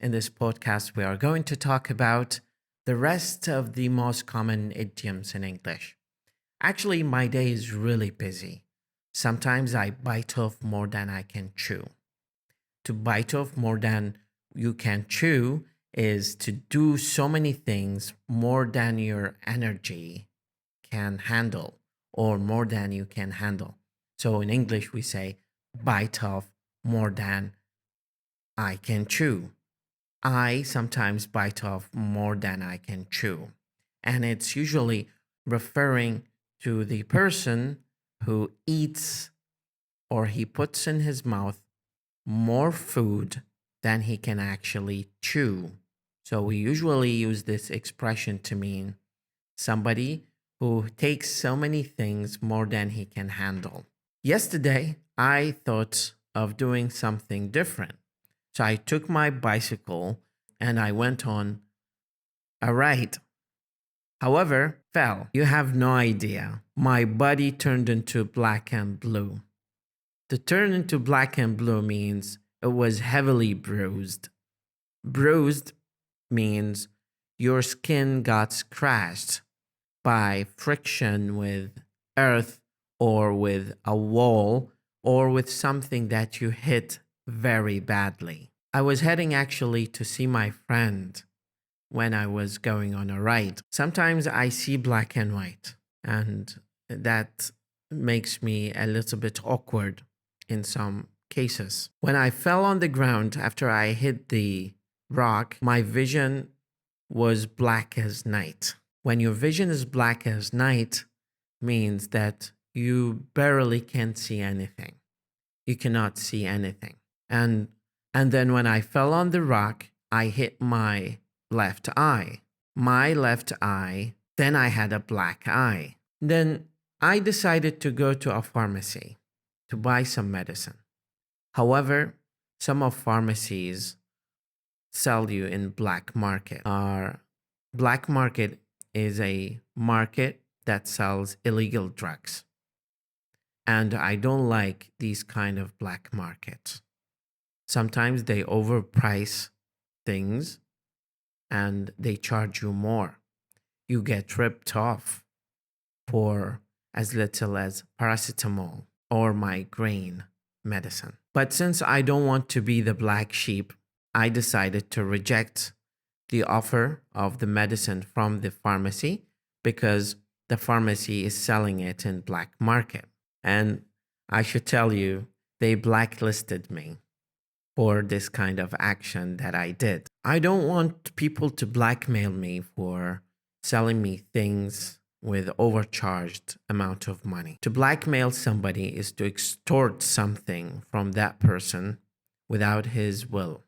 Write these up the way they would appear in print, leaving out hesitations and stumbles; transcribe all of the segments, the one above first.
In this podcast, we are going to talk about the rest of the most common idioms in English. Actually, my day is really busy. Sometimes I bite off more than I can chew. To bite off more than you can chew is to do so many things more than your energy can handle or more than you can handle. So in English, we say bite off more than I can chew. I sometimes bite off more than I can chew. And it's usually referring to the person who eats or he puts in his mouth more food than he can actually chew. So we usually use this expression to mean somebody who takes so many things more than he can handle. Yesterday, I thought of doing something different. So I took my bicycle and I went on a ride. However, fell. You have no idea. My body turned into black and blue. To turn into black and blue means it was heavily bruised. Bruised means your skin got scratched by friction with earth or with a wall or with something that you hit very badly. I was heading actually to see my friend when I was going on a ride. Sometimes I see black and white, and that makes me a little bit awkward in some cases. When I fell on the ground after I hit the rock, my vision was black as night. When your vision is black as night, means that you barely can see anything. You cannot see anything. And then when I fell on the rock, I hit my left eye. My left eye, then I had a black eye. Then I decided to go to a pharmacy to buy some medicine. However, some of pharmacies sell you in black market. Our black market is a market that sells illegal drugs. And I don't like these kind of black markets. Sometimes they overprice things and they charge you more. You get ripped off for as little as paracetamol or migraine medicine. But since I don't want to be the black sheep, I decided to reject the offer of the medicine from the pharmacy because the pharmacy is selling it in black market. And I should tell you, they blacklisted me for this kind of action that I did. I don't want people to blackmail me for selling me things with overcharged amount of money. To blackmail somebody is to extort something from that person without his will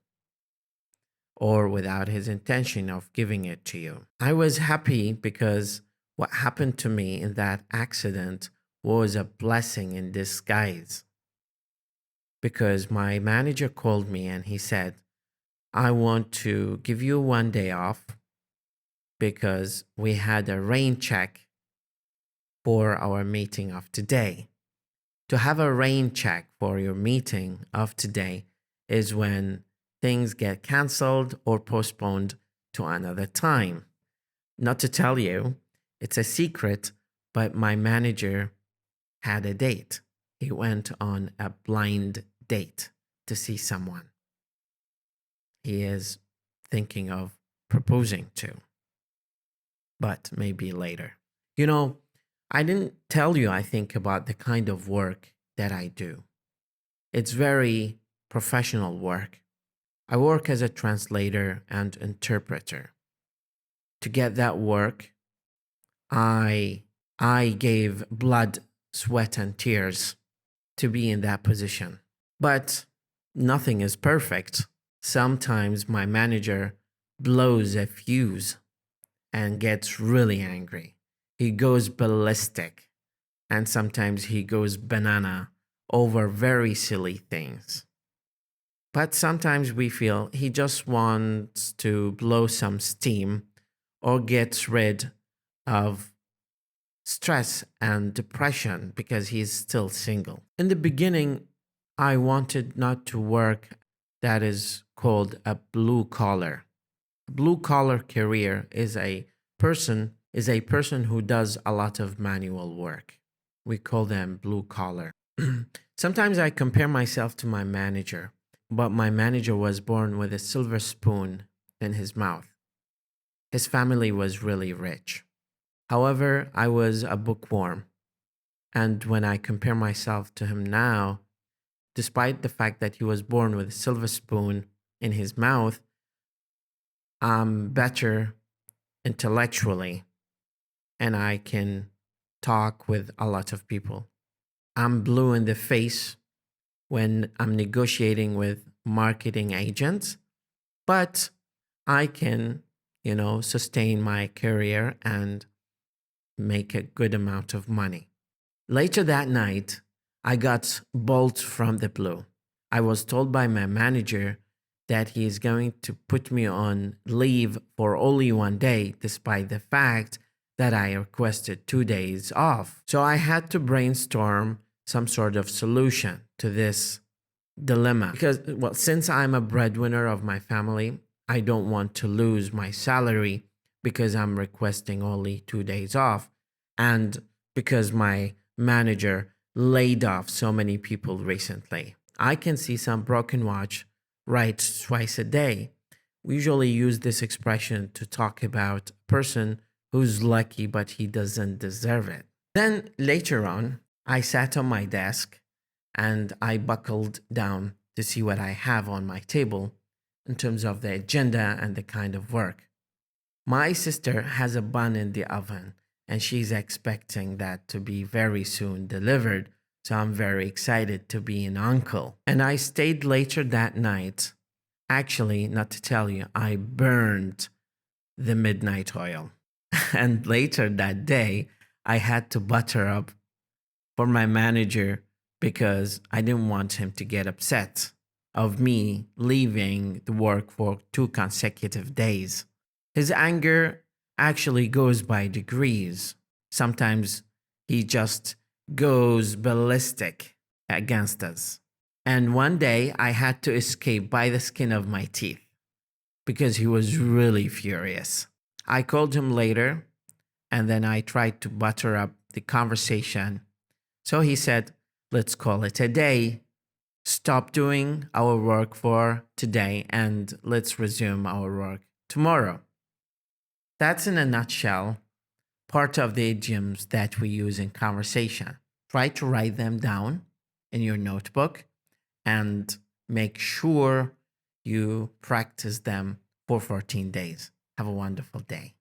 or without his intention of giving it to you. I was happy because what happened to me in that accident was a blessing in disguise. Because my manager called me and he said, I want to give you 1 day off because we had a rain check for our meeting of today. To have a rain check for your meeting of today is when things get canceled or postponed to another time. Not to tell you, it's a secret, but my manager had a date. He went on a blind date to see someone he is thinking of proposing to, but maybe later. You know, I didn't tell you, I think, about the kind of work that I do. It's very professional work. I work as a translator and interpreter. To get that work, I gave blood, sweat, and tears to be in that position. But nothing is perfect. Sometimes my manager blows a fuse and gets really angry. He goes ballistic, and sometimes he goes banana over very silly things. But sometimes we feel he just wants to blow some steam or gets rid of stress and depression because he's still single. In the beginning, I wanted not to work that is called a blue collar. A blue collar career is a person who does a lot of manual work. We call them blue collar. Sometimes I compare myself to my manager, but my manager was born with a silver spoon in his mouth. His family was really rich. However, I was a bookworm. And when I compare myself to him now, despite the fact that he was born with a silver spoon in his mouth, I'm better intellectually and I can talk with a lot of people. I'm blue in the face when I'm negotiating with marketing agents, but I can, sustain my career and make a good amount of money. Later that night, I got bolt from the blue. I was told by my manager that he is going to put me on leave for only 1 day, despite the fact that I requested 2 days off. So I had to brainstorm some sort of solution to this dilemma. Because, well, since I'm a breadwinner of my family, I don't want to lose my salary because I'm requesting only 2 days off. And because my manager laid off so many people recently. I can see some broken watch right twice a day. We usually use this expression to talk about a person who's lucky but he doesn't deserve it. Then later on, I sat on my desk and I buckled down to see what I have on my table in terms of the agenda and the kind of work. My sister has a bun in the oven and she's expecting that to be very soon delivered. So I'm very excited to be an uncle. And I stayed later that night. Actually, not to tell you, I burned the midnight oil. And later that day, I had to butter up for my manager because I didn't want him to get upset of me leaving the work for 2 consecutive days. His anger actually goes by degrees. Sometimes he just goes ballistic against us. And one day I had to escape by the skin of my teeth because he was really furious. I called him later and then I tried to butter up the conversation. So he said, let's call it a day. Stop doing our work for today and let's resume our work tomorrow. That's in a nutshell part of the idioms that we use in conversation. Try to write them down in your notebook and make sure you practice them for 14 days. Have a wonderful day.